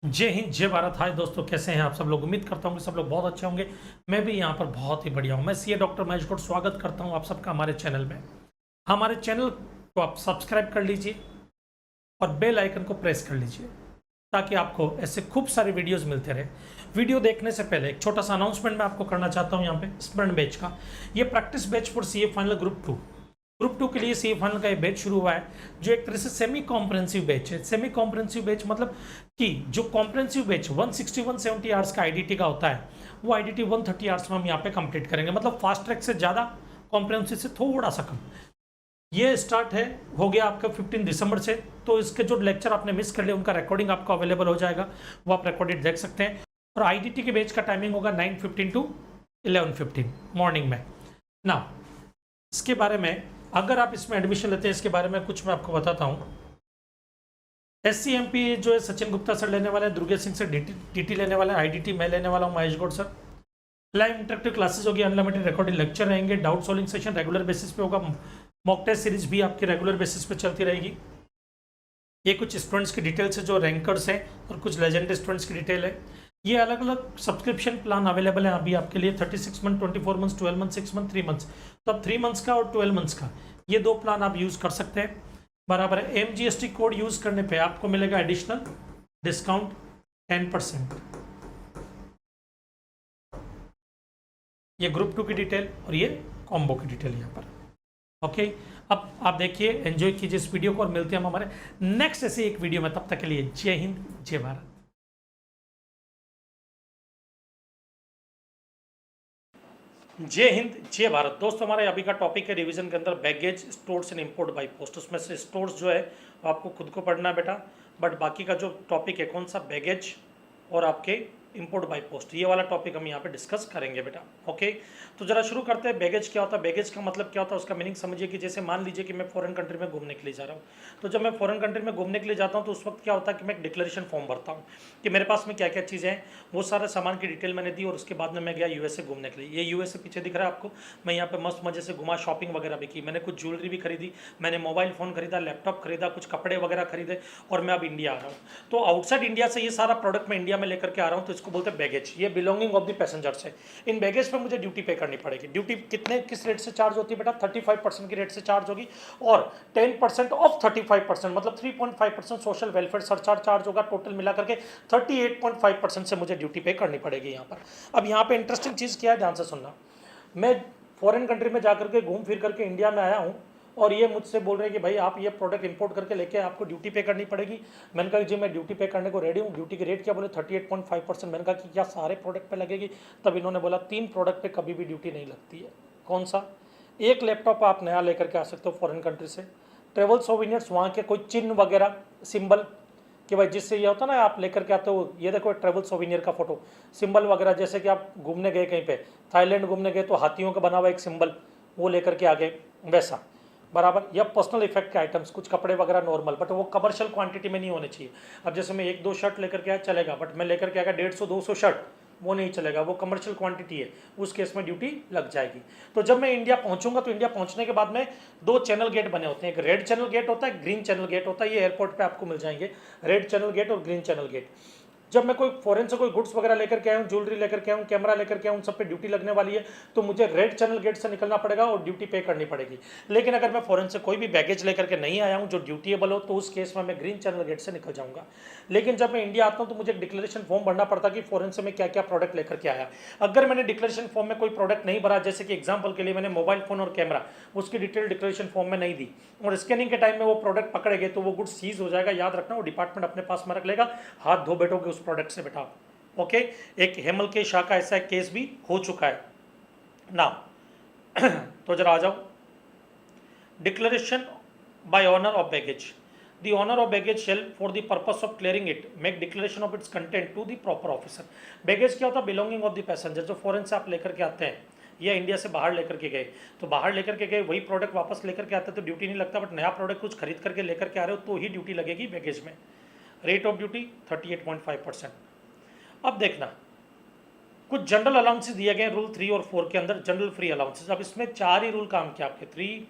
जय हिंद जय भारत। हाय दोस्तों, कैसे हैं आप सब लोग। उम्मीद करता हूँ कि सब लोग बहुत अच्छे होंगे। मैं भी यहाँ पर बहुत ही बढ़िया हूँ। मैं सीए डॉक्टर महेश गौड़ स्वागत करता हूँ आप सबका हमारे चैनल में। हमारे चैनल को आप सब्सक्राइब कर लीजिए और बेल आइकन को प्रेस कर लीजिए ताकि आपको ऐसे खूब सारे वीडियोस मिलते रहे। वीडियो देखने से पहले एक छोटा सा अनाउंसमेंट मैं आपको करना चाहता हूँ यहाँ पे स्मरण बैच का। ये practice batch for CA final group two के लिए सीए फाइनल का ये बैच शुरू हुआ है, जो एक तरह से सेमी कॉम्प्रेंसिव बैच है। सेमी कॉम्प्रेंसिव बैच मतलब कि जो कॉम्प्रेंसिव बैच 160-170 आवर्स का आईडीटी का होता है, वो आईडीटी 130 आवर्स में हम यहाँ पे कंप्लीट करेंगे। मतलब फास्ट ट्रैक से ज़्यादा, कॉम्प्रेंसिव से थोड़ा सा कम। ये स्टार्ट है हो गया आपका 15 दिसंबर से। तो इसके जो लेक्चर आपने मिस कर लिए उनका रिकॉर्डिंग आपको अवेलेबल हो जाएगा, वो आप रिकॉर्डेड देख सकते हैं। और आईडीटी के बैच का टाइमिंग होगा 9:15 टू 11:15 मॉर्निंग में ना। इसके बारे में अगर आप इसमें एडमिशन लेते हैं, इसके बारे में कुछ मैं आपको बताता हूँ। SCMP जो है सचिन गुप्ता सर लेने वाले हैं, दुर्गेश सिंह सर DT लेने वाले हैं, IDT मैं लेने वाला हूँ Mahesh Gaur sir. Live interactive classes होगी, अनलिमिटेड रिकॉर्डेड लेक्चर रहेंगे, doubt solving session regular basis पे होगा, मॉक टेस्ट सीरीज भी आपकी रेगुलर बेसिस पे चलती रहेगी। ये कुछ स्टूडेंट्स की डिटेल्स है जो रैंकर्स हैं और कुछ लेजेंड स्टूडेंट्स की डिटेल है। ये अलग अलग सब्सक्रिप्शन प्लान अवेलेबल है अभी आपके लिए, 36 month, 24 month, 12 month, 6 month, 3 months. तो अब 3 मंथ्स का और 12 मंथ्स का ये दो प्लान आप यूज कर सकते हैं, बराबर है। MGST कोड यूज करने पे आपको मिलेगा एडिशनल डिस्काउंट 10%। ये ग्रुप 2 की डिटेल और ये कॉम्बो की डिटेल यहाँ पर। ओके, अब आप देखिए, एंजॉय कीजिए इस वीडियो को और मिलते हैं हम हमारे नेक्स्ट ऐसे एक वीडियो में। तब तक के लिए जय हिंद जय भारत। जय हिंद जय भारत। दोस्तों, हमारे अभी का टॉपिक है रिवीजन के अंदर baggage stores and import by post. उसमें से स्टोर्स जो है वो आपको खुद को पढ़ना है बेटा, बट बाकी का जो टॉपिक है कौन सा, बैगेज और आपके इंपोर्ट बाय पोस्ट, ये वाला टॉपिक हम यहाँ पे डिस्कस करेंगे बेटा। ओके, तो जरा शुरू करते हैं। बैगेज क्या होता है, बैगेज का मतलब क्या होता है, उसका मीनिंग समझिए कि जैसे मान लीजिए कि मैं फॉरेन कंट्री में घूमने के लिए जा रहा हूँ। तो जब मैं फॉरेन कंट्री में घूमने के लिए जाता हूँ तो उस वक्त क्या होता है कि मैं एक डिक्लेरेशन फॉर्म भरता हूँ कि मेरे पास में क्या क्या चीज़ें हैं। वो सारे सामान की डिटेल मैंने दी और उसके बाद में मैं गया USA घूमने के लिए। ये USA पीछे दिख रहा है आपको। मैं यहाँ पे मस्त मजे से घुमा, शॉपिंग वगैरह भी की, मैंने कुछ ज्वेलरी भी खरीदी, मैंने मोबाइल फ़ोन खरीदा, लैपटॉप खरीदा, कुछ कपड़े वगैरह खरीदे और मैं अब इंडिया आ रहा हूँ। तो आउटसाइड इंडिया से ये सारा प्रोडक्ट मैं इंडिया में लेकर के आ रहा हूँ, तो इसको बोलते हैं बैगेज। ये बिलोंगिंग ऑफ द पैसेंजर्स है। इन बैगेज पे मुझे ड्यूटी पे करनी पड़ेगी। ड्यूटी किस रेट से चार्ज होती है बेटा, 35% की रेट से चार्ज होगी और 10% ऑफ 35% मतलब 3.5% सोशल वेलफेयर सरचार्ज चार्ज होगा। टोटल मिला करके 38.5% से मुझे ड्यूटी पे करनी पड़ेगी यहाँ पर। अब यहाँ पे इंटरेस्टिंग चीज़ क्या है, ध्यान से सुनना। मैं फॉरेन कंट्री में जाकर के घूम फिर करके इंडिया में आया हूँ और ये मुझसे बोल रहे हैं कि भाई आप ये प्रोडक्ट इंपोर्ट करके लेके आपको ड्यूटी पे करनी पड़ेगी। मैंने कहा जी मैं ड्यूटी पे करने को रेडी हूँ। ड्यूटी की रेट क्या बोले, 38.5%। मैंने कहा कि क्या सारे प्रोडक्ट पे लगेगी? तब इन्होंने बोला 3 प्रोडक्ट पे कभी भी ड्यूटी नहीं लगती है। कौन सा? एक लैपटॉप आप नया लेकर के आ सकते हो फॉरेन कंट्री से। ट्रेवल सोविनियर्स, वहाँ के कोई चिन्ह वगैरह सिंबल कि भाई जिससे ये होता ना, आप लेकर के आते हो, ये देखो ट्रेवल सोविनियर का फोटो, सिंबल वगैरह, जैसे कि आप घूमने गए कहीं पे, थाईलैंड घूमने गए तो हाथियों का बना हुआ एक सिंबल वो लेकर के आगे, वैसा बराबर। या पर्सनल इफेक्ट के आइटम्स, कुछ कपड़े वगैरह नॉर्मल, बट वो कमर्शियल क्वांटिटी में नहीं होने चाहिए। अब जैसे मैं 1-2 शर्ट लेकर के आया चलेगा, बट मैं लेकर के आएगा 150-200 शर्ट, वो नहीं चलेगा, वो कमर्शियल क्वांटिटी है, उस केस में ड्यूटी लग जाएगी। तो जब मैं इंडिया पहुंचूंगा तो इंडिया पहुंचने के बाद में 2 चैनल गेट बने होते हैं। एक रेड चैनल गेट होता है, ग्रीन चैनल गेट होता है। ये एयरपोर्ट पे आपको मिल जाएंगे, रेड चैनल गेट और ग्रीन चैनल गेट। जब मैं कोई फॉरेन से कोई गुड्स वगैरह लेकर के आया हूँ, ज्वेलरी लेकर के आया हूँ, कैमरा लेकर के आया हूँ, सब पे ड्यूटी लगने वाली है, तो मुझे रेड चैनल गेट से निकलना पड़ेगा और ड्यूटी पे करनी पड़ेगी। लेकिन अगर मैं फॉरेन से कोई भी बैगेज लेकर के नहीं आया हूँ जो ड्यूटीएबल हो, तो उस केस में मैं ग्रीन चैनल गेट से निकल जाऊँगा। लेकिन जब मैं इंडिया आता हूँ तो मुझे एक डिक्लेरेशन फॉर्म भरना पड़ता कि फॉरेन से मैं क्या क्या प्रोडक्ट लेकर के आया। अगर मैंने डिक्लेरेशन फॉर्म में कोई प्रोडक्ट नहीं भरा, जैसे कि एग्जाम्पल के लिए मैंने मोबाइल फोन और कैमरा, उसकी डिटेल डिक्लेरेशन फॉर्म में नहीं दी और स्कैनिंग के टाइम में वो प्रोडक्ट पकड़े गए, तो वो गुड्स सीज हो जाएगा। याद रखना, वो डिपार्टमेंट अपने पास में रख लेगा, हाथ धो बैठोगे उस प्रोडक्ट से बेटा। ओके, एक हेमल के शाह का ऐसा केस भी हो चुका है ना। तो जरा आ जाओ, declaration bye honour of baggage. The owner of baggage shall, for the purpose of clearing it, make declaration of its content to the proper officer. Baggage क्या होता है? Belonging of the passenger. जो फॉरेन से आप लेकर के आते हैं या इंडिया से बाहर लेकर के गए, तो बाहर लेकर के गए वही प्रोडक्ट वापस लेकर के आते हैं तो ड्यूटी नहीं लगता, बट नया प्रोडक्ट कुछ खरीद करके लेकर के आ रहे हो तो ही ड्यूटी लगेगी बैगेज में। Rate of duty 38.5%। अब देखना, कुछ जनरल अलाउंसेस दिए गए रूल 3 और 4 के अंदर, जनरल फ्री अलाउंसेस। अब इसमें 4 ही रूल काम किया आपके, 3,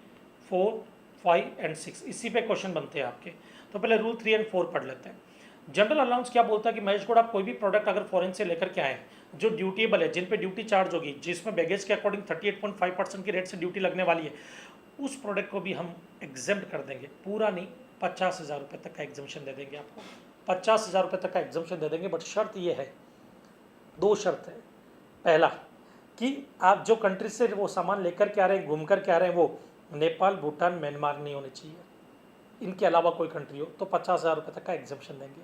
4, 5 एंड 6। इसी पे क्वेश्चन बनते हैं आपके। तो पहले रूल 3 एंड 4 पढ़ लेते हैं। जनरल अलाउंस क्या बोलता है कि महेश गौड़ आप कोई भी प्रोडक्ट अगर फॉरेन से लेकर के आए जो ड्यूटेबल है, जिन पे ड्यूटी चार्ज होगी, जिसमें बैगेज के अकॉर्डिंग 38.5% की रेट से ड्यूटी लगने वाली है, उस प्रोडक्ट को भी हम एग्जेम्प्ट कर देंगे। पूरा नहीं, 50,000 रुपये तक का एग्जम्पशन दे देंगे आपको, 50,000 रुपये तक का एग्जम्पशन दे देंगे। बट शर्त ये है, 2 शर्त है। पहला कि आप जो कंट्री से वो सामान लेकर के आ रहे हैं, घूम कर के आ रहे हैं, वो नेपाल, भूटान, म्यांमार नहीं होने चाहिए। इनके अलावा कोई कंट्री हो तो 50,000 रुपये तक का एग्जम्पशन देंगे।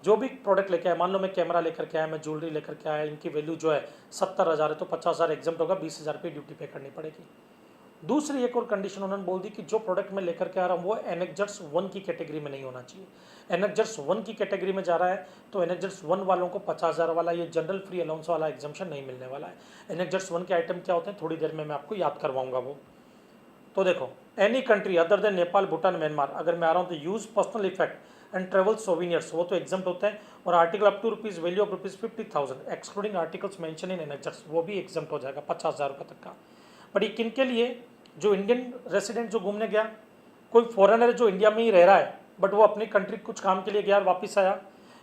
जो भी प्रोडक्ट लेके आए, मान लो मैं कैमरा लेकर के आया, मैं ज्वेलरी लेकर के आया, इनकी वैल्यू जो है 70,000 है, तो 50,000 एग्जम्प्ट होगा, 20,000 रुपये ड्यूटी पे करनी पड़ेगी। दूसरी एक और कंडीशन उन्होंने बोल दी कि जो प्रोडक्ट मैं लेकर के आ रहा हूँ वो एनेक्जर्स 1 की कैटेगरी में नहीं होना चाहिए। एनेक्जर्स 1 की कैटेगरी में जा रहा है तो एनेक्जर्स 1 वालों को 50,000 वाला ये जनरल फ्री अलाउंस वाला एग्जम्पशन नहीं मिलने वाला है। एनेक्जर्स 1 के आइटम क्या होते हैं, थोड़ी देर में मैं आपको याद करवाऊंगा वो। तो देखो, any country other than Nepal, Bhutan, Myanmar, अगर मैं आ रहा हूँ तो use personal effect and travel souvenirs, वो तो एग्जम्प्ट होते हैं। और article up to rupees value of ₹50,000 excluding articles mention in annexures, वो भी एग्जम्प्ट हो जाएगा 50,000 रुपये तक का। बट ये किन के लिए, जो इंडियन रेसिडेंट जो घूमने गया, कोई फॉरेनर जो इंडिया में ही रह रहा है बट वो अपनी कंट्री कुछ काम के लिए गया और वापस आया,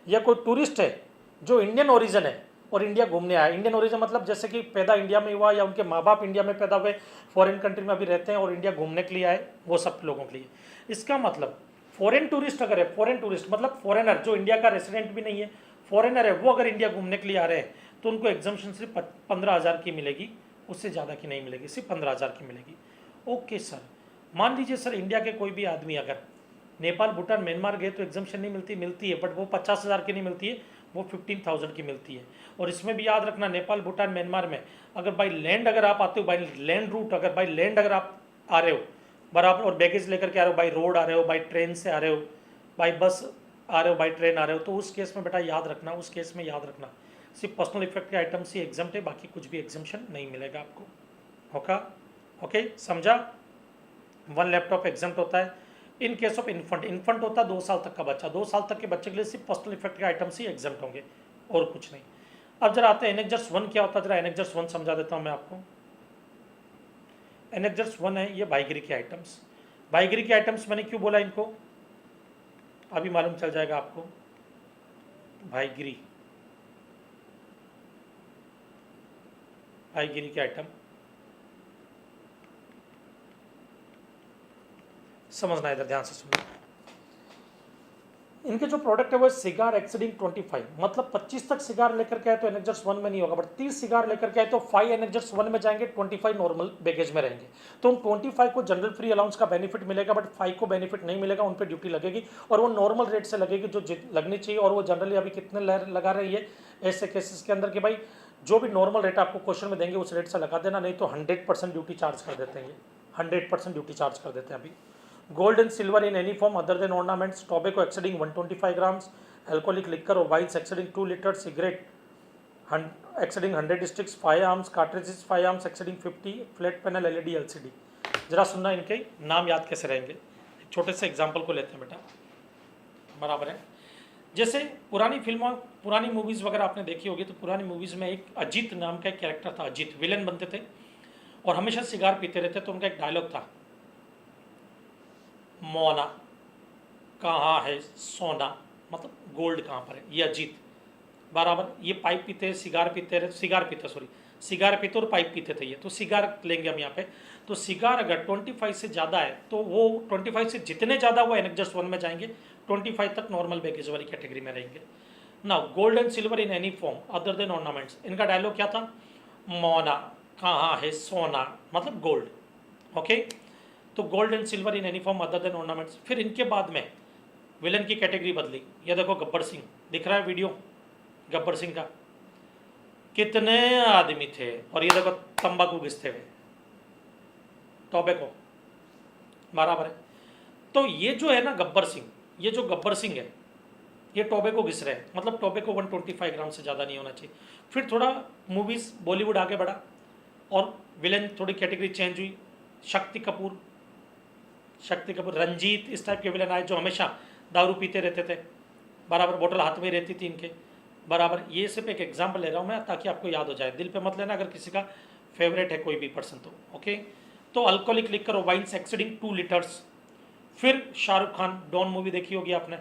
या कोई टूरिस्ट है जो इंडियन ओरिजिन है और इंडिया घूमने आया। इंडियन ओरिजिन मतलब जैसे कि पैदा इंडिया में हुआ या उनके माँ बाप इंडिया में पैदा हुए, फॉरेन कंट्री में अभी रहते हैं और इंडिया घूमने के लिए आए, वो सब लोगों के लिए। इसका मतलब फॉरेन टूरिस्ट अगर है, फॉरेन टूरिस्ट मतलब फॉरेनर जो इंडिया का रेसिडेंट भी नहीं है, फॉरेनर है, वो अगर इंडिया घूमने के लिए आ रहे हैं तो उनको एग्जम्पशन सिर्फ 15,000 की मिलेगी, उससे ज़्यादा की नहीं मिलेगी, सिर्फ 15,000 की मिलेगी। ओके सर, मान लीजिए सर इंडिया के कोई भी आदमी अगर नेपाल, भूटान, म्यांमार गए तो एग्जम्पशन नहीं मिलती, मिलती है, बट वो 50,000 की नहीं मिलती है, वो 15,000 की मिलती है। और इसमें भी याद रखना, नेपाल, भूटान, म्यांमार में अगर बाई लैंड अगर आप आते हो, बाई लैंड रूट, अगर बाई लैंड अगर आप आ रहे हो बराबर, और बैगेज लेकर के आ रहे हो, बाई रोड आ रहे हो, बाई ट्रेन से आ रहे हो, बाई बस आ रहे हो, बाई ट्रेन आ रहे हो, तो उस केस में बेटा याद रखना, उस केस में याद रखना सिर्फ पर्सनल इफेक्ट के आइटम्स ही एग्जम्प्ट है, बाकी कुछ भी एग्जम्पशन नहीं मिलेगा आपको। होगा? ओके, समझा? 1 लैपटॉप एग्जम्प्ट होता है। In case of infant, infant होता है 2 साल तक का बच्चा, 2 साल तक के बच्चे के लिए सिर्फ पर्सनल इफेक्ट के आइटम्स ही एग्जम्प्ट होंगे और कुछ नहीं। अब जरा आते हैं एनेक्जर्स 1 क्या होता है, जरा एनेक्जर्स 1 समझा देता हूँ मैं आपको। एनेक्जर्स 1 है ये भाईगिरी के आइटम्स। भाईगिरी के आइटम्स मैंने क्यों बोला इनको, अभी मालूम चल जाएगा आपको। भाईगिरी, भाईगिरी के आइटम समझना, इधर ध्यान से सुनिए। इनके जो प्रोडक्ट है वो सिगार एक्सीडिंग 25, मतलब 25 तक सिगार लेकर के आए तो एनेक्जर्स 1 में नहीं होगा, बट 30 सिगार लेकर के आए तो 5 एनेक्जर्स 1 में जाएंगे, 25 नॉर्मल बैगेज में रहेंगे। तो उन 25 को जनरल फ्री अलाउंस का बेनिफिट मिलेगा, बट 5 को बेनिफिट नहीं मिलेगा, उन पर ड्यूटी लगेगी और वो नॉर्मल रेट से लगेगी जो लगनी चाहिए। और वो जनरली अभी कितने लगा रही है ऐसे केसेस के अंदर कि भाई जो भी नॉर्मल रेट आपको क्वेश्चन में देंगे उस रेट से लगा देना, नहीं तो 100% ड्यूटी चार्ज कर देते हैं, 100% ड्यूटी चार्ज कर देते हैं अभी। Gold and silver in any form other than ornaments, tobacco exceeding 125 grams, alcoholic liquor or wines exceeding 2 liters, cigarette exceeding 100 sticks, firearms, cartridges, firearms exceeding 50, flat panel LED LCD। जरा सुनना, इनके नाम याद कैसे रहेंगे। एक छोटे से एग्जाम्पल को लेते हैं बेटा, बराबर है। जैसे पुरानी फिल्मों, पुरानी मूवीज़ वगैरह आपने देखी होगी, तो पुरानी मूवीज़ में एक अजीत नाम का एक कैरेक्टर था, अजीत विलन बनते थे और हमेशा सिगार पीते रहते। तो उनका एक डायलॉग था, मोना कहाँ है सोना, मतलब गोल्ड कहाँ पर है, ये अजीत बराबर। ये पाइप पीते, सिगार पीते, सिगार पीते और पाइप पीते थे ये। तो सिगार लेंगे हम यहाँ पे, तो सिगार अगर 25 से ज़्यादा है तो वो 25 से जितने ज़्यादा वो एनेक्जर्स 1 में जाएंगे, 25 तक नॉर्मल बैगेज वाली कैटेगरी में रहेंगे। ना gold and silver in any form other than ornaments, इनका डायलॉग क्या था, मोना कहाँ है सोना, मतलब गोल्ड। ओके, तो gold and silver in any form other than ornaments. फिर इनके बाद में विलन की कैटेगरी बदली। ये देखो गब्बर सिंह दिख रहा है वीडियो, गब्बर सिंह का कितने आदमी थे, और ये देखो तंबाकू घिसते हुए, टोबैको बराबर है। तो ये जो है ना गब्बर सिंह, ये जो गब्बर सिंह है ये टोबैको घिस रहे हैं, मतलब टोबैको 125 ग्राम से ज़्यादा नहीं होना चाहिए। फिर थोड़ा मूवीज़ बॉलीवुड आगे बढ़ा और विलन थोड़ी कैटेगरी चेंज हुई, शक्ति कपूर, रंजीत, इस टाइप के विलन आए जो हमेशा दारू पीते रहते थे, बराबर बोतल हाथ में रहती थी इनके, बराबर। ये सिर्फ एक एग्जांपल ले रहा हूँ मैं ताकि आपको याद हो जाए, दिल पे मत लेना अगर किसी का फेवरेट है कोई भी पर्सन तो। ओके, तो अल्कोहलिक लिकर और वाइन्स एक्सीडिंग 2 लीटर्स। फिर शाहरुख खान, डॉन मूवी देखी होगी आपने,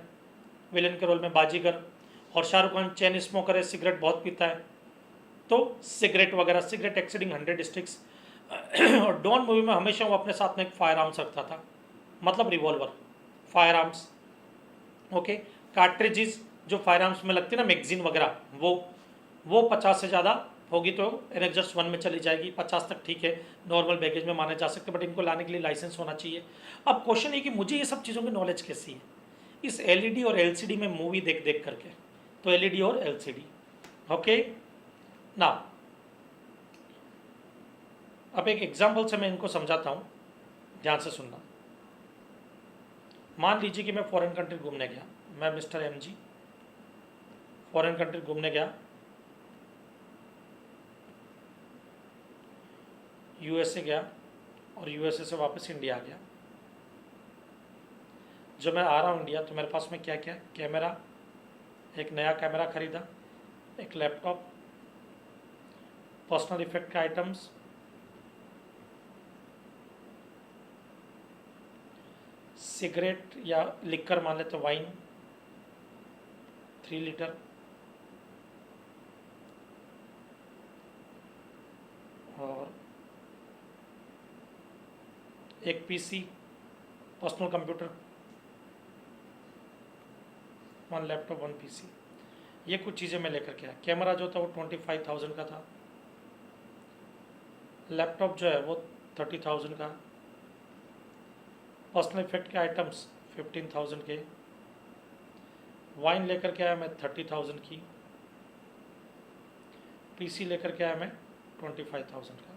विलन के रोल में बाजीगर, और शाहरुख खान चेन स्मोकर है, सिगरेट बहुत पीता है, तो सिगरेट वगैरह, सिगरेट एक्सीडिंग 100 स्टिक्स। और डॉन मूवी में हमेशा वो अपने साथ में एक फायर आर्म्स रखता था, मतलब revolver, fire arms. Okay, cartridges जो फायर आर्म्स में लगती है ना, मैगजीन वगैरह, वो 50 से ज़्यादा होगी तो एनेक्जर्स 1 में चली जाएगी। 50 तक ठीक है, नॉर्मल बैगेज में माने जा सकते, बट इनको लाने के लिए लाइसेंस होना चाहिए। अब क्वेश्चन है कि मुझे ये सब चीज़ों की नॉलेज कैसी है इस एलईडी और एलसीडी में मूवी देख देख करके। तो एलईडी और एलसीडी, ओके ना। अब एक एग्जाम्पल से मैं इनको समझाता हूँ, ध्यान से सुनना। मान लीजिए कि मैं फॉरेन कंट्री घूमने गया, मैं मिस्टर एमजी फॉरेन कंट्री घूमने गया, यूएसए गया, और यूएसए से वापस इंडिया आ गया। जब मैं आ रहा हूँ इंडिया तो मेरे पास में क्या क्या, कैमरा, एक नया कैमरा खरीदा, एक लैपटॉप, पर्सनल इफेक्ट के आइटम्स, सिगरेट या लिक्कर मान लेते, वाइन 3 लीटर, और एक PC, personal computer, 1 laptop 1 PC. ये कुछ चीज़ें मैं लेकर के आया। कैमरा जो था वो 25,000 का था, लैपटॉप जो है वो 30,000 का, पर्सनल इफेक्ट के आइटम्स 15,000 के, वाइन लेकर के आया मैं 30,000 की, पीसी लेकर के आया मैं 25,000 का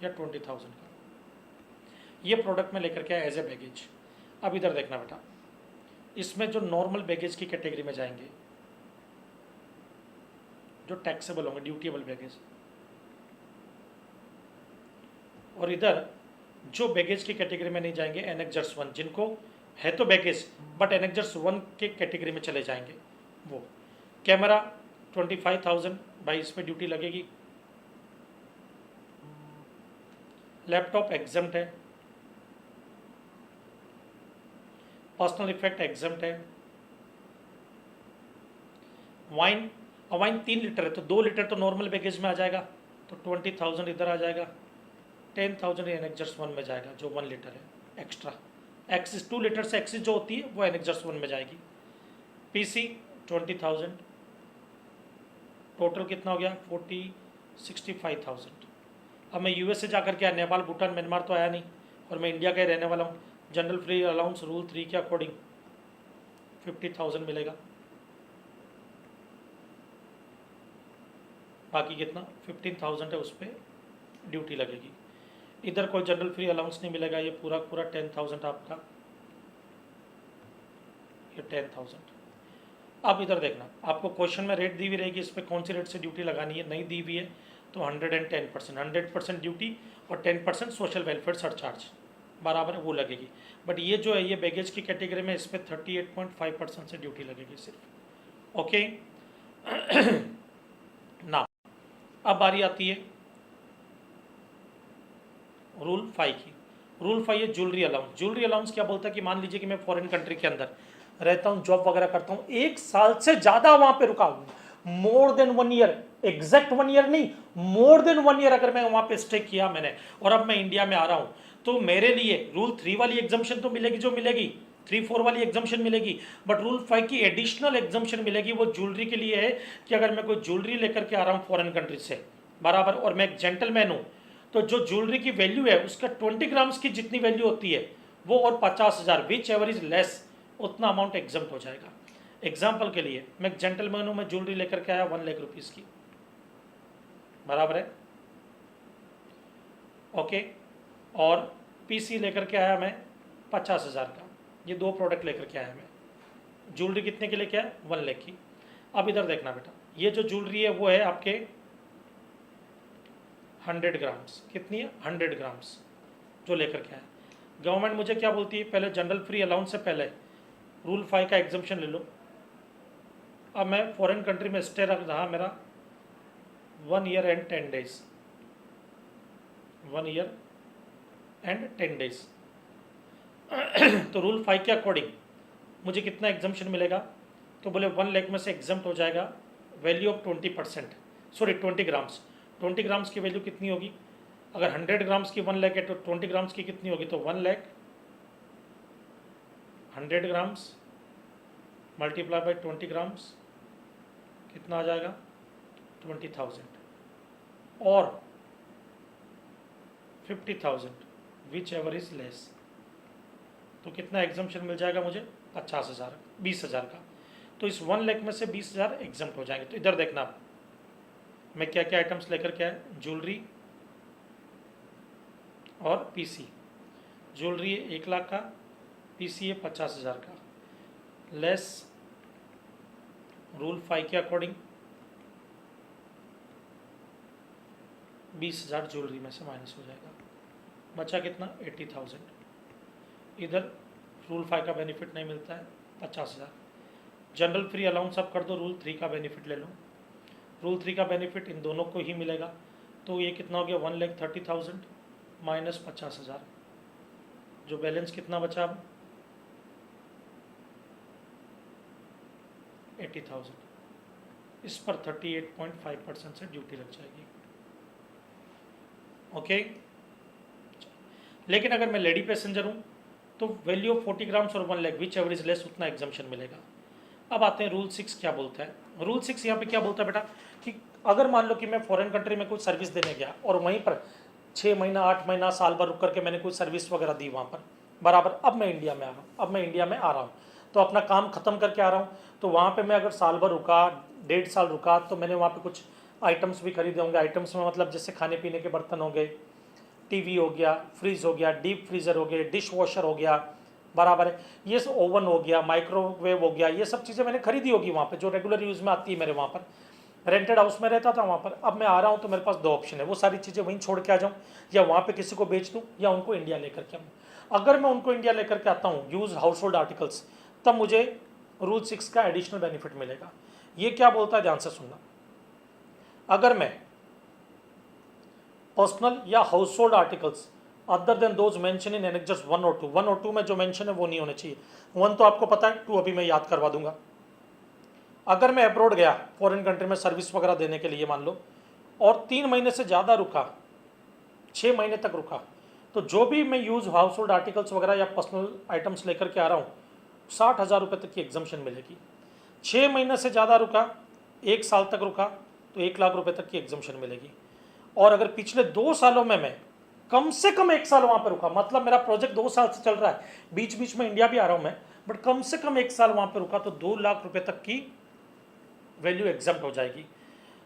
या 20,000 का। ये प्रोडक्ट में लेकर के आया एज ए बैगेज। अब इधर देखना बेटा, इसमें जो नॉर्मल बैगेज की कैटेगरी में जाएंगे, जो टैक्सेबल होंगे, ड्यूटीएबल बैगेज, और इधर जो बैगेज की कैटेगरी में नहीं जाएंगे, एनेक्जर्स 1, जिनको है तो बैगेज बट एनेक्जर्स 1 के कैटेगरी में चले जाएंगे। वो कैमरा 25,000, भाई इस पर ड्यूटी लगेगी। लैपटॉप एग्जम्प्ट है, पर्सनल इफेक्ट एग्जम्प्ट है, वाइन, और वाइन 3 लीटर है तो 2 लीटर तो नॉर्मल बैगेज में आ जाएगा, तो 20,000 इधर आ जाएगा, 10,000 एनेक्जर्स 1 में जाएगा जो 1 लीटर है एक्स्ट्रा। एक्सिस 2 लीटर से एक्सिस जो होती है वो एनेक्जर्स 1 में जाएगी। पीसी 20,000, टोटल कितना हो गया 65,000। अब मैं यूएस से जाकर के आया, नेपाल भूटान म्यांमार तो आया नहीं, और मैं इंडिया का ही रहने वाला हूँ। जनरल फ्री अलाउंस रूल 3 के अकॉर्डिंग 50,000 मिलेगा, बाकी कितना 15,000 है, उस पर ड्यूटी लगेगी। इधर कोई जनरल फ्री अलाउंस नहीं मिलेगा, ये पूरा पूरा 10,000 आपका, ये 10,000। अब इधर देखना, आपको क्वेश्चन में रेट दी हुई रहेगी, इस पर कौन सी रेट से ड्यूटी लगानी है, नहीं दी हुई है तो 110%, 100% ड्यूटी और 10% सोशल वेलफेयर सरचार्ज बराबर है, वो लगेगी। बट ये जो है ये बैगेज की कैटेगरी में, इस पर 38.5% से ड्यूटी लगेगी सिर्फ। ओके ना। अब बारी आती है रूल 5 की। रूल 5 है ज्वेलरी अलाउंस। ज्वेलरी अलाउंस क्या बोलता है कि मान लीजिए कि मैं फॉरेन कंट्री के अंदर रहता हूँ, जॉब वगैरह करता हूँ, 1 साल से ज़्यादा वहाँ पे रुका हूँ, more than 1 year, exact 1 year नहीं, मोर देन 1 ईयर अगर मैं वहाँ पे स्टे किया मैंने, और अब मैं इंडिया में आ रहा हूँ, तो मेरे लिए रूल 3 वाली एग्जम्पशन तो मिलेगी, जो मिलेगी 3-4 वाली एग्जम्पशन मिलेगी, बट रूल 5 की एडिशनल एग्जम्पशन मिलेगी। वो ज्वेलरी के लिए है कि अगर मैं कोई ज्वेलरी लेकर के आ रहा हूँ फॉरेन कंट्री से बराबर, और मैं एक जेंटलमैन हूँ, तो जो ज्वेलरी की वैल्यू है उसका 20 ग्राम्स की जितनी वैल्यू होती है वो, और 50,000 विच एवर इज लेस, उतना अमाउंट एग्जम्प्ट हो जाएगा। एग्जाम्पल के लिए मैं एक जेंटलमैन हूँ, मैं ज्वेलरी लेकर के आया 1 लाख रुपीज़ की, बराबर है, ओके, और पीसी लेकर के आया मैं 50,000 का। ये 2 प्रोडक्ट लेकर के आया मैं। ज्वेलरी कितने के लेके आया 1 लाख की। अब इधर देखना बेटा, ये जो ज्वेलरी है वो है आपके 100 ग्राम्स, कितनी है 100 ग्राम्स जो लेकर के आया। गवर्नमेंट मुझे क्या बोलती है, पहले जनरल फ्री अलाउंस से पहले रूल 5 का एग्जम्पशन ले लो। अब मैं फॉरेन कंट्री में स्टे रहा मेरा 1 year and 10 days, 1 year and 10 days. तो रूल 5 के अकॉर्डिंग मुझे कितना एग्जम्पशन मिलेगा, तो बोले 1 लाख में से एग्जाम्प्ट हो जाएगा value of 20%, sorry 20 grams. 20 grams की वैल्यू कितनी होगी? अगर 100 ग्राम्स की 1 लाख है तो 20 ग्राम्स की कितनी होगी? तो 1 lakh 100 grams multiply by 20 grams कितना आ जाएगा? 20,000 और 50,000 विच एवर इज लेस। तो कितना एग्जाम्पशन मिल जाएगा मुझे? 50,000, 20,000 का। तो इस 1 लाख में से 20,000 एग्जाम्प्ट हो जाएंगे। तो इधर देखना आप, मैं क्या क्या आइटम्स लेकर के आया? ज्वेलरी और पीसी। ज्वेलरी 1 लाख का, पीसी है 50,000 का, लेस रूल 5 के अकॉर्डिंग 20,000 ज्वेलरी में से माइनस हो जाएगा, बचा कितना? 80,000। इधर रूल 5 का बेनिफिट नहीं मिलता है, 50,000। जनरल फ्री अलाउंस आप कर दो, रूल 3 का बेनिफिट ले लो। रूल 3 का बेनिफिट इन दोनों को ही मिलेगा। तो ये कितना हो गया? 1,30,000 माइनस 50,000, जो बैलेंस कितना बचा अब? 80,000। इस पर 38.5% से ड्यूटी लग जाएगी। ओके। लेकिन अगर मैं लेडी पैसेंजर हूँ तो वैल्यू ऑफ 40 ग्राम्स और 1 lakh which ever is less उतना एग्जाम्पशन मिलेगा। अब आते हैं रूल 6 क्या बोलता है। रूल 6 यहाँ पे क्या बोलता है बेटा कि अगर मान लो कि मैं फॉरेन कंट्री में कुछ सर्विस देने गया और वहीं पर 6 महीना 8 महीना साल भर रुक करके मैंने कुछ सर्विस वगैरह दी वहाँ पर, बराबर अब मैं इंडिया में आ रहा हूँ, तो अपना काम ख़त्म करके आ रहा हूँ। तो वहाँ पर मैं अगर साल भर रुका, 1.5 साल रुका, तो मैंने वहाँ पर कुछ आइटम्स भी खरीदे होंगे। आइटम्स में मतलब जैसे खाने पीने के बर्तन हो गए, टीवी हो गया, फ्रिज हो गया, डीप फ्रीज़र हो गया, डिश वॉशर हो गया, बराबर है, ये सब ओवन हो गया, माइक्रोवेव हो गया, ये सब चीज़ें मैंने खरीदी होगी वहाँ पे जो रेगुलर यूज़ में आती है मेरे वहाँ पर। रेंटेड हाउस में रहता था वहाँ पर। अब मैं आ रहा हूँ तो मेरे पास 2 ऑप्शन है, वो सारी चीज़ें वहीं छोड़ के आ जाऊँ या वहाँ पे किसी को बेच दूँ या उनको इंडिया लेकर के आऊँ। अगर मैं उनको इंडिया लेकर के आता हूँ यूज हाउस होल्ड आर्टिकल्स, तब मुझे रूल 6 का एडिशनल बेनिफिट मिलेगा। ये क्या बोलता है, ध्यान से सुनना। अगर मैं पर्सनल या house hold articles other than those mention in annexures 1 और 2, 1 और 2 में जो मेंशन है वो नहीं होने चाहिए। 1 तो आपको पता है, 2 अभी मैं याद करवा दूंगा। अगर मैं अब्रॉड गया फॉरेन कंट्री में सर्विस वगैरह देने के लिए मान लो, और 3 महीने से ज़्यादा रुका, 6 महीने तक रुका, तो जो भी मैं यूज़ हाउस होल्ड आर्टिकल्स वगैरह या पर्सनल आइटम्स लेकर के आ रहा हूँ, 60,000 रुपये तक की एग्जम्पशन मिलेगी। 6 महीने से ज़्यादा रुका, 1 साल तक रुका, तो 1 लाख रुपये तक की एग्जम्पशन मिलेगी। और अगर पिछले 2 सालों में मैं कम से कम 1 साल वहाँ पर रुका, मतलब मेरा प्रोजेक्ट 2 साल से चल रहा है, बीच बीच में इंडिया भी आ रहा हूँ मैं, बट कम से कम 1 साल वहाँ पर रुका, तो 2 लाख रुपए तक की वैल्यू एग्जम्प्ट हो जाएगी।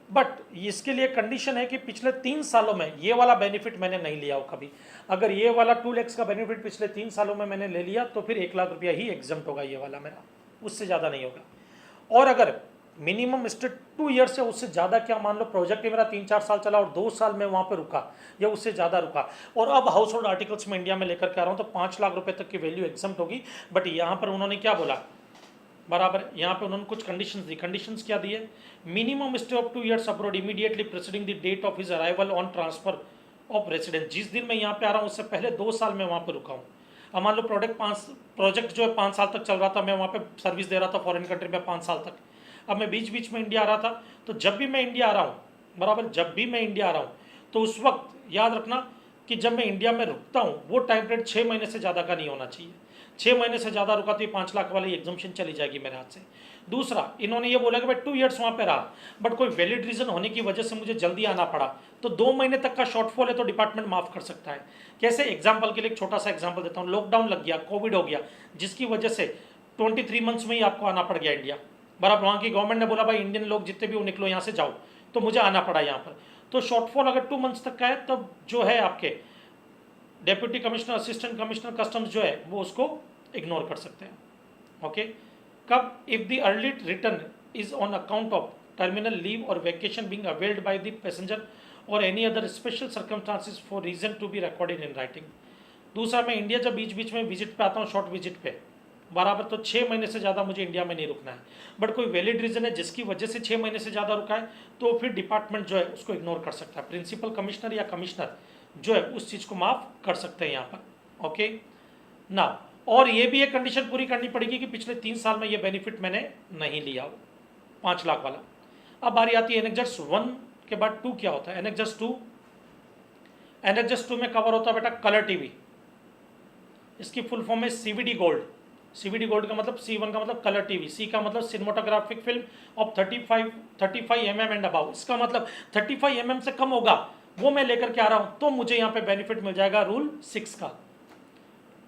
बट इसके लिए कंडीशन है कि पिछले 3 सालों में ये वाला बेनिफिट मैंने नहीं लिया हो कभी। अगर ये वाला 2 लाख का बेनिफिट पिछले 3 सालों में मैंने ले लिया तो फिर 1 लाख रुपया ही एग्जम्प्ट होगा ये वाला मेरा, उससे ज़्यादा नहीं होगा। और अगर मिनिमम स्टेट 2 ईयर्स से उससे ज़्यादा, क्या मान लो प्रोजेक्ट मेरा 3-4 साल चला और 2 साल में वहाँ पे रुका या उससे ज़्यादा रुका, और अब हाउस होल्ड आर्टिकल्स में इंडिया में लेकर के आ रहा हूँ, तो 5 लाख रुपए तक की वैल्यू एग्जम्प्ट होगी। बट यहाँ पर उन्होंने क्या बोला, बराबर, यहाँ पे उन्होंने कुछ कंडीशंस दी। कंडीशंस क्या दी है? Minimum stay of 2 years abroad immediately preceding the date of his arrival on transfer of residence. जिस दिन मैं यहाँ पे आ रहा हूँ उससे पहले 2 साल में वहाँ पे रुका हूँ। अब मान लो प्रोजेक्ट जो है 5 साल तक चल रहा था, मैं वहाँ पे सर्विस दे रहा था फॉरेन कंट्री में 5 साल तक। अब मैं बीच बीच में इंडिया आ रहा था, तो जब भी मैं इंडिया आ रहा हूँ, बराबर, जब भी मैं इंडिया आ रहा हूँ, तो उस वक्त याद रखना कि जब मैं इंडिया में रुकता हूँ वो टाइम पीरियड 6 महीने से ज़्यादा का नहीं होना चाहिए। 6 महीने से ज़्यादा रुका तो ये 5 लाख वाली एग्जम्पशन चली जाएगी मेरे हाथ से। दूसरा, इन्होंने ये बोला कि भाई 2 ईयर्स वहाँ पे रहा, बट कोई वैलिड रीज़न होने की वजह से मुझे जल्दी आना पड़ा, तो 2 महीने तक का शॉर्टफॉल है तो डिपार्टमेंट माफ़ कर सकता है। कैसे? एग्जाम्पल के लिए एक छोटा सा एग्जाम्पल देता हूँ। लॉकडाउन लग गया, कोविड हो गया, जिसकी वजह से 23 मंथ्स में ही आपको आना पड़ गया इंडिया, बराबर। वहाँ की गवर्नमेंट ने बोला भाई इंडियन लोग जितने भी वो निकलो यहाँ से जाओ, तो मुझे आना पड़ा यहाँ पर। तो शॉर्टफॉल अगर 2 मंथ्स तक का है तब जो है आपके deputy commissioner, assistant commissioner customs जो है वो उसको इग्नोर कर सकते हैं। ओके। कब? If the early return is on account of terminal leave और vacation being availed by the passenger और any other special circumstances for reason to be recorded in writing. दूसरा, मैं इंडिया जब बीच बीच में विजिट पे आता हूँ, शॉर्ट विजिट पे, बराबर, तो 6 महीने से ज़्यादा मुझे इंडिया में नहीं रुकना है। बट कोई वैलिड रीज़न है जिसकी वजह से 6 महीने से ज़्यादा रुका है, तो फिर डिपार्टमेंट जो है उसको इग्नोर कर सकता है। प्रिंसिपल कमिश्नर या कमिश्नर जो है उस चीज़ को माफ़ कर सकते हैं यहाँ पर। ओके ना। और ये भी एक कंडीशन पूरी करनी पड़ेगी कि पिछले 3 साल में ये बेनिफिट मैंने नहीं लिया हो, 5 लाख वाला। अब बारी आती है एनेक्जर्स 1 के बाद 2 क्या होता है। एनेक्जर्स 2, एनेक्जर्स 2 में कवर होता है बेटा कलर टीवी। इसकी फुल फॉर्म है सीवीडी गोल्ड। सीवीडी गोल्ड का मतलब C1 का मतलब कलर टीवी, सी का मतलब cinematographic film of 35 mm and above. इसका मतलब 35 mm से कम होगा वो मैं लेकर के आ रहा हूं, तो मुझे यहाँ पे बेनिफिट मिल जाएगा रूल 6 का।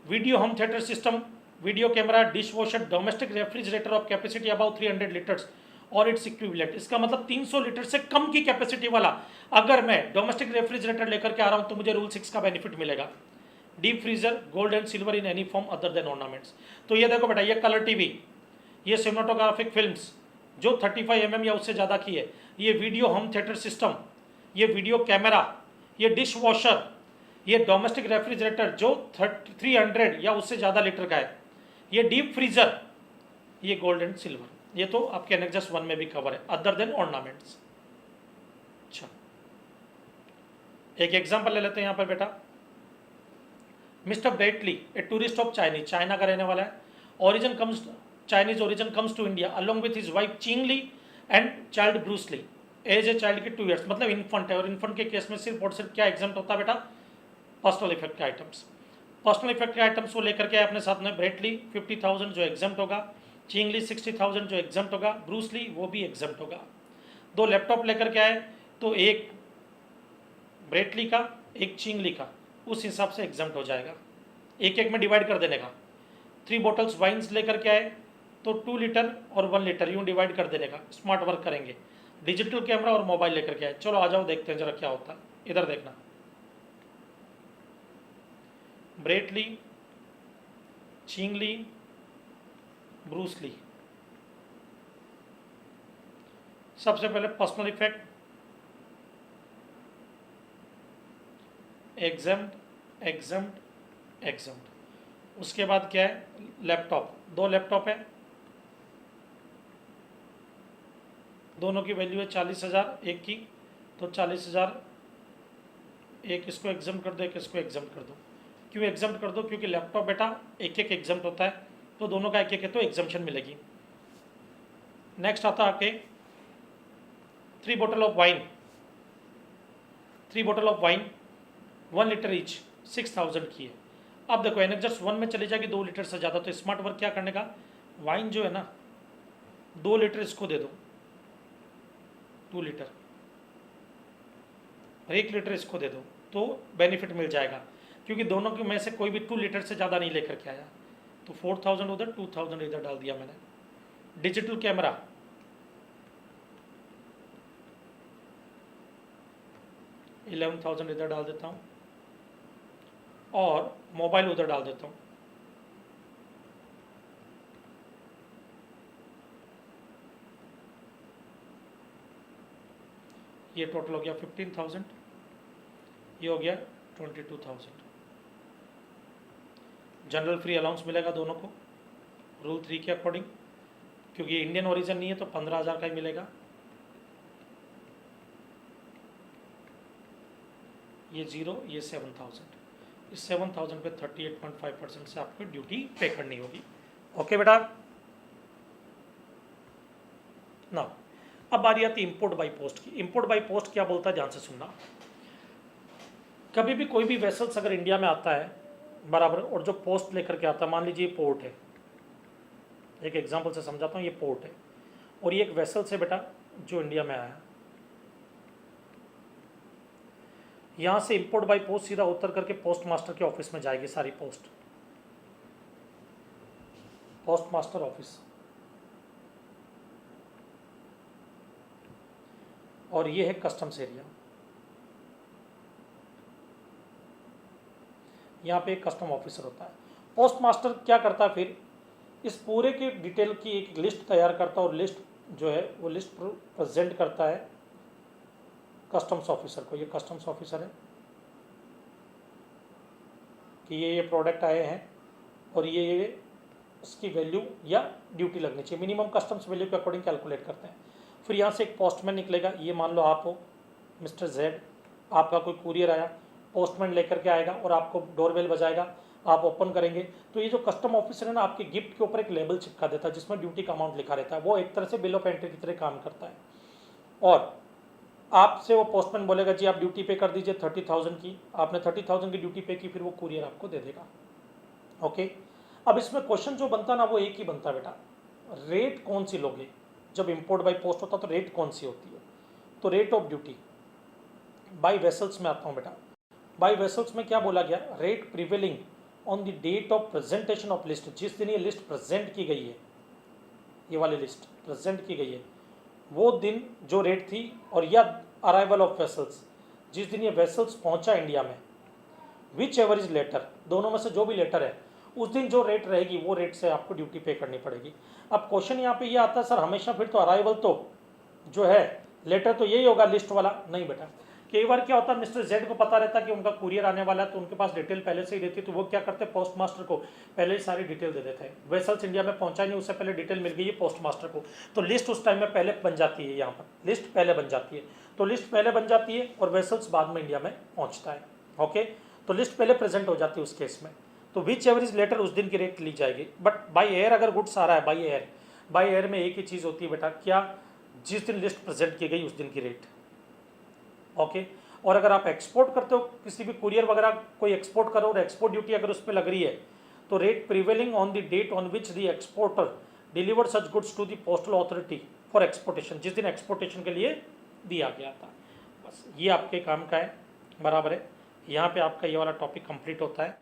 Video home theatre system, video camera, dish washer, domestic refrigerator of capacity above 300 litres और इट्स इक्विवेलेंट। इसका मतलब 300 लीटर से कम की कैपेसिटी वाला अगर मैं डोमेस्टिक रेफ्रिजरेटर लेकर के आ रहा हूं तो मुझे रूल 6 का बेनिफिट मिलेगा। Deep freezer, gold and silver in any form other than ornaments. तो ये देखो बेटा, ये कलर टीवी, ये सिनेमाटोग्राफिक फिल्म्स जो 35 mm या उससे ज़्यादा की है, ये वीडियो होम थिएटर सिस्टम, ये वीडियो कैमरा, ये डिश वॉशर, ये डोमेस्टिक रेफ्रिजरेटर जो 300 या उससे ज़्यादा लीटर का है, ये डीप फ्रीजर, ये गोल्ड एंड सिल्वर। ये तो आपके एनेक्जर्स 1 में भी कवर है अदर देन ऑर्नामेंट्स। अच्छा, एक एग्जांपल ले लेते हैं यहाँ पर बेटा। Mister Bretley, a tourist of Chinese, China का रहने वाला है, origin comes Chinese origin comes to India along with his wife Ching Li and child Bruce Lee. As a child के 2 years, मतलब इन्फंट है। और इन्फंट के केस में सिर्फ और सिर्फ क्या एग्जाम्प्ट होता है बेटा, पर्सनल इफेक्ट के आइटम्स। पर्सनल इफेक्ट के आइटम्स वो लेकर के आए अपने साथ में। ब्रेटली 50,000 जो एग्जाम्प्ट होगा, चिंगली 60,000 जो एग्जाम्प्ट होगा, ब्रूस ली वो भी एग्जाम्प्ट होगा। 2 लैपटॉप लेकर के आए, तो एक ब्रेटली का एक चिंगली का, उस हिसाब से एग्जाम्प्ट हो जाएगा, एक एक में डिवाइड कर देने का। 3 बॉटल्स वाइन्स लेकर के आए तो 2 लीटर और 1 लीटर यूँ डिवाइड कर देने का, स्मार्ट वर्क करेंगे। डिजिटल कैमरा और मोबाइल लेकर के आए। चलो आ जाओ देखते हैं जरा क्या होता है, इधर देखना। Bretley, Ching Li, Bruce Lee. सबसे पहले personal effect, exempt exempt exempt. उसके बाद क्या है, लैपटॉप। 2 लैपटॉप है, दोनों की वैल्यू है 40,000 एक की, तो 40,000 एक इसको एग्जाम्प्ट कर दो, एक इसको एग्जाम्प्ट कर दो। क्यों एग्जाम्प्ट कर दो, क्योंकि लैपटॉप बेटा एक एक एग्जाम्प्ट होता है, तो दोनों का एक एक है तो एग्जाम्पशन मिलेगी। नेक्स्ट आता है आपके 3 bottle of wine, 3 bottle of wine 1 litre each 6,000 की है। अब देखो एनेक्जर्स 1 में चली जाएगी 2 लीटर से ज़्यादा, तो स्मार्ट वर्क क्या करने का, वाइन जो है ना 2 लीटर इसको दे दो, 2 लीटर, और 1 लीटर इसको दे दो, तो बेनिफिट मिल जाएगा। क्योंकि दोनों के में से कोई भी 2 लीटर से ज़्यादा नहीं लेकर के आया, तो 4,000 उधर, 2,000 इधर डाल दिया मैंने। डिजिटल कैमरा 11,000 इधर डाल देता हूँ, और मोबाइल उधर डाल देता हूँ। ये टोटल हो गया 15,000, ये हो गया 22,000। जनरल फ्री अलाउंस मिलेगा दोनों को रूल 3 के अकॉर्डिंग, क्योंकि इंडियन ओरिजिन नहीं है तो 15,000 का ही मिलेगा। ये 0, ये 7,000। इस 7,000 पे 38.5% से आपको ड्यूटी पे करनी होगी। ओके बेटा, ना अब बारी आती है इंपोर्ट बाई पोस्ट की। इंपोर्ट बाई पोस्ट क्या बोलता है, ध्यान से सुनना। कभी भी कोई भी वेसल्स अगर इंडिया में आता है बराबर, और जो पोस्ट लेकर के आता है, मान लीजिए पोर्ट है, एक एग्जांपल से समझाता हूँ, ये पोर्ट है और ये एक वेसल से बेटा जो इंडिया में आया, यहाँ से इंपोर्ट बाई पोस्ट सीधा उतर करके पोस्ट मास्टर के ऑफिस में जाएगी सारी पोस्ट, पोस्ट मास्टर ऑफिस। और ये है कस्टम्स एरिया, यहाँ पे एक कस्टम ऑफिसर होता है। पोस्ट मास्टर क्या करता है, फिर इस पूरे की डिटेल की एक लिस्ट तैयार करता है, और लिस्ट जो है वो लिस्ट प्रेजेंट करता है कस्टम्स ऑफिसर को। ये कस्टम्स ऑफिसर है कि ये प्रोडक्ट आए हैं और ये इसकी वैल्यू या ड्यूटी लगनी चाहिए, मिनिमम कस्टम्स वैल्यू के अकॉर्डिंग कैलकुलेट करते हैं। फिर यहाँ से एक पोस्टमैन निकलेगा, ये मान लो आप हो मिस्टर जेड, आपका कोई कुरियर आया, पोस्टमैन लेकर के आएगा और आपको डोरबेल बजाएगा, आप ओपन करेंगे तो ये जो कस्टम ऑफिसर है ना, आपके गिफ्ट के ऊपर एक लेबल चिपका देता है जिसमें ड्यूटी का अमाउंट लिखा रहता है। वो एक तरह से बिल ऑफ एंट्री की तरह काम करता है। और आपसे वो पोस्टमैन बोलेगा जी आप ड्यूटी पे कर दीजिए 30,000 की, आपने 30,000 की ड्यूटी पे की, फिर वो कुरियर आपको दे देगा। ओके, अब इसमें क्वेश्चन जो बनता ना वो एक ही बनता है बेटा, रेट कौन सी लोगे? जब इंपोर्ट बाय पोस्ट होता तो रेट कौन सी होती है? तो rate of duty by vessels में आता हूँ बेटा। बाय वेसल्स में क्या बोला गया? Rate prevailing on the date of presentation of list, जिस दिन ये लिस्ट प्रेजेंट की गई है, ये वाली लिस्ट प्रेजेंट की गई है, वो दिन जो रेट थी, और या अराइवल ऑफ वेसल्स, जिस दिन ये वेसल्स पहुंचा इंडिया में, विच एवर इज लेटर, दोनों में से जो भी लेटर है, उस दिन जो रेट रहेगी वो रेट से आपको ड्यूटी पे करनी पड़ेगी। अब क्वेश्चन यहाँ पे ये आता है सर हमेशा फिर तो अराइवल तो जो है लेटर तो यही होगा लिस्ट वाला? नहीं बेटा, कई बार क्या होता है मिस्टर जेड को पता रहता है कि उनका कुरियर आने वाला है, तो उनके पास डिटेल पहले से ही रहती है, तो वो क्या करते हैं पोस्ट मास्टर को पहले ही सारी डिटेल दे देते हैं। वेसल्स इंडिया में पहुंचा नहीं, उससे पहले डिटेल मिल गई है पोस्ट मास्टर को, तो लिस्ट उस टाइम में पहले बन जाती है। यहाँ पर लिस्ट पहले बन जाती है, तो लिस्ट पहले बन जाती है और वेसल्स बाद में इंडिया में पहुँचता है। ओके, तो लिस्ट पहले प्रेजेंट हो जाती है उस केस में, तो विच एवरेज लेटर उस दिन की रेट ली जाएगी। बट बाई एयर अगर गुड्स आ रहा है, बाई एयर में एक ही चीज़ होती है बेटा, क्या? जिस दिन लिस्ट प्रेजेंट की गई उस दिन की रेट। ओके, और अगर आप एक्सपोर्ट करते हो किसी भी कुरियर वगैरह कोई एक्सपोर्ट करो और एक्सपोर्ट ड्यूटी अगर उस पर लग रही है, तो rate prevailing on the date on which the exporter delivered such goods to the postal authority for exportation, जिस दिन एक्सपोर्टेशन के लिए दिया गया था। बस ये आपके काम का है, बराबर है। यहाँ पे आपका ये वाला टॉपिक कंप्लीट होता है।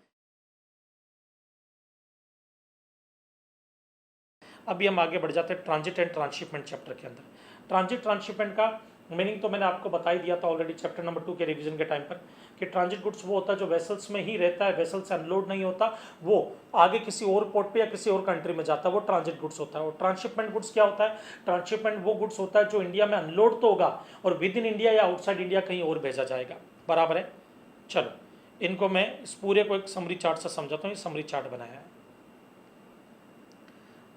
अभी हम आगे बढ़ जाते हैं ट्रांजिट एंड ट्रांसशिपमेंट चैप्टर के अंदर। ट्रांजिट ट्रांसशिपमेंट का मीनिंग तो मैंने आपको बता ही दिया था ऑलरेडी चैप्टर नंबर 2 के रिवीजन के टाइम पर, कि ट्रांजिट गुड्स वो होता है जो वेसल्स में ही रहता है, वेसल से अनलोड नहीं होता, वो आगे किसी और पोर्ट पे या किसी और कंट्री में जाता है, वो ट्रांजिट गुड्स होता है। और ट्रांसशिपमेंट गुड्स क्या होता है? ट्रांसशिपमेंट वो गुड्स होता है जो इंडिया में अनलोड तो होगा और विद इन इंडिया या आउटसाइड इंडिया कहीं और भेजा जाएगा, बराबर है। चलो इनको मैं इस पूरे को एक समरी चार्ट से समझाता हूँ। ये समरी चार्ट बनाया है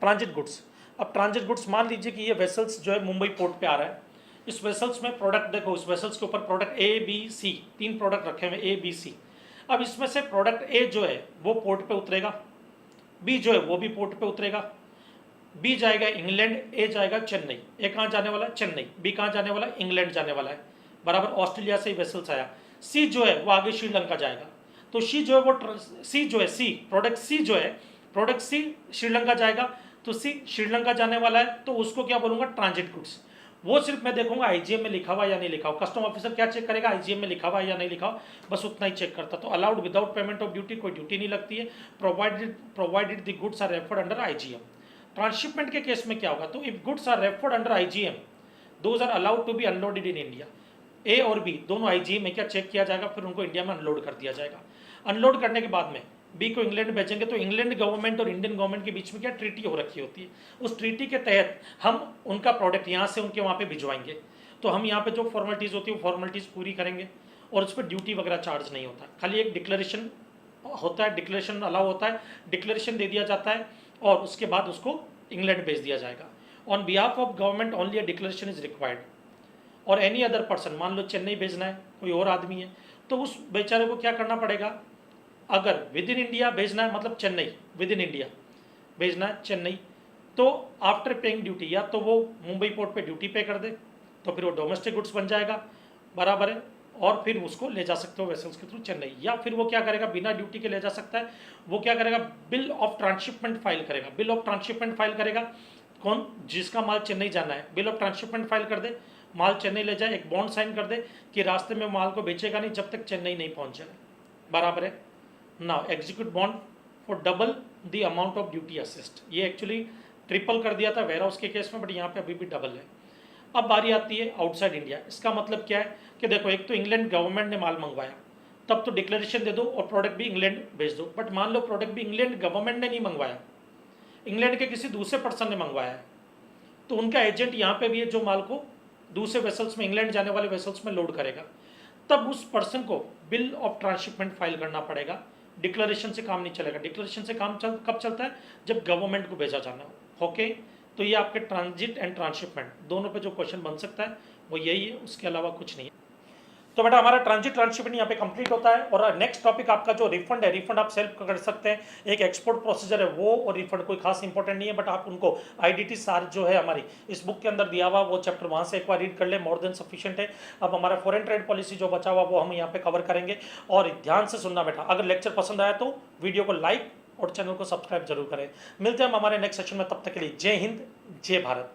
ट्रांजिट गुड्स। अब ट्रांजिट गुड्स मान लीजिए कि ये वेसल्स जो है मुंबई पोर्ट पे आ रहा है, इस वेसल्स में प्रोडक्ट देखो, इस वेसल्स के ऊपर product A B C, 3 product रखे हुए ए बी सी। अब इसमें से प्रोडक्ट ए जो है वो पोर्ट पे उतरेगा, बी जो है वो भी पोर्ट पे उतरेगा। बी जाएगा इंग्लैंड, ए जाएगा चेन्नई। ए कहाँ जाने वाला है? चेन्नई। बी कहाँ जाने वाला है? इंग्लैंड जाने वाला है, बराबर। ऑस्ट्रेलिया से ही वेसल्स आया। सी जो है वो आगे श्रीलंका जाएगा, तो सी जो है वो सी जो है सी प्रोडक्ट सी जो है प्रोडक्ट सी श्रीलंका जाएगा, तो सी श्रीलंका जाने वाला है, तो उसको क्या बोलूंगा? Transit goods. वो सिर्फ मैं देखूंगा आईजीएम में लिखा हुआ या नहीं लिखा हुआ। कस्टम ऑफिसर क्या चेक करेगा? आईजीएम में लिखा हुआ या नहीं लिखा हुआ, बस उतना ही चेक करता। तो allowed without payment of duty, कोई ड्यूटी नहीं लगती है, provided the goods are referred under IGM. Transshipment के केस में क्या होगा? तो if goods are referred under IGM, those are allowed to be unloaded in India. A और बी दोनों आईजीएम में क्या चेक किया जाएगा, फिर उनको इंडिया में अनलोड कर दिया जाएगा। अनलोड करने के बाद में बी को इंग्लैंड भेजेंगे, तो इंग्लैंड गवर्नमेंट और इंडियन गवर्नमेंट के बीच में क्या ट्रीटी हो रखी होती है, उस ट्रीटी के तहत हम उनका प्रोडक्ट यहाँ से उनके वहाँ पे भिजवाएंगे। तो हम यहाँ पे जो फॉर्मेलिटीज़ होती है वो फॉर्मेलिटीज़ पूरी करेंगे, और उस पर ड्यूटी वगैरह चार्ज नहीं होता, खाली एक डिक्लेरेशन होता है, डिक्लेरेशन अलाउ होता है, डिक्लेरेशन दे दिया जाता है और उसके बाद उसको इंग्लैंड भेज दिया जाएगा। On behalf of government only a declaration is required. और एनी अदर पर्सन, मान लो चेन्नई भेजना है, कोई और आदमी है, तो उस बेचारे को क्या करना पड़ेगा? अगर विद इन इंडिया भेजना है, मतलब चेन्नई, विद इन इंडिया भेजना है चेन्नई, तो आफ्टर पेइंग ड्यूटी, या तो वो मुंबई पोर्ट पे ड्यूटी पे कर दे, तो फिर वो डोमेस्टिक गुड्स बन जाएगा, बराबर है, और फिर उसको ले जा सकते हो वेसल्स के थ्रू चेन्नई। या फिर वो क्या करेगा? बिना ड्यूटी के ले जा सकता है, वो क्या करेगा? बिल ऑफ ट्रांसशिपमेंट फाइल करेगा। बिल ऑफ ट्रांसशिपमेंट फाइल करेगा कौन? जिसका माल चेन्नई जाना है, बिल ऑफ ट्रांसशिपमेंट फाइल कर दे, माल चेन्नई ले जाए, एक बॉन्ड साइन कर दे कि रास्ते में माल को बेचेगा नहीं जब तक चेन्नई नहीं पहुंच जाए, बराबर है। Now execute bond for double the amount of duty assist. ये एक्चुअली ट्रिपल कर दिया था वेयर हाउस के केस में, बट यहाँ पे अभी भी डबल है। अब बारी आती है आउटसाइड इंडिया। इसका मतलब क्या है कि देखो, एक तो इंग्लैंड गवर्नमेंट ने माल मंगवाया, तब तो डिक्लेरेशन दे दो और प्रोडक्ट भी इंग्लैंड भेज दो। बट मान लो प्रोडक्ट भी इंग्लैंड गवर्नमेंट ने नहीं मंगवाया, इंग्लैंड के किसी दूसरे पर्सन ने मंगवाया है, तो उनका एजेंट यहाँ पे भी है जो माल को दूसरे वेसल्स में, इंग्लैंड जाने वाले वेसल्स में लोड करेगा। तब उस पर्सन को बिल ऑफ ट्रांसशिपमेंट फाइल करना पड़ेगा। डिक्लेरेशन से काम नहीं चलेगा। डिक्लेरेशन से काम कब चलता है? जब गवर्नमेंट को भेजा जाना हो। ओके, तो ये आपके ट्रांजिट एंड ट्रांसशिपमेंट दोनों पे जो क्वेश्चन बन सकता है वो यही है, उसके अलावा कुछ नहीं है। तो बेटा हमारा ट्रांसशिपिंग यहाँ पे कंप्लीट होता है। और नेक्स्ट टॉपिक आपका जो रिफंड है, रिफंड आप सेल्फ कर सकते हैं। एक एक्सपोर्ट प्रोसीजर है वो, और रिफंड कोई खास इंपॉर्टेंट नहीं है, बट आप उनको IDT सार जो है हमारी इस बुक के अंदर दिया हुआ वो चैप्टर वहाँ से एक बार रीड कर ले, मोर देन सफिशिएंट है। अब हमारा फॉरेन ट्रेड पॉलिसी जो बचा हुआ वो हम यहाँ पे कवर करेंगे। और ध्यान से सुनना बेटा, अगर लेक्चर पसंद आया तो वीडियो को लाइक और चैनल को सब्सक्राइब जरूर करें। मिलते हैं हम हमारे नेक्स्ट सेशन में, तब तक के लिए जय हिंद, जय भारत।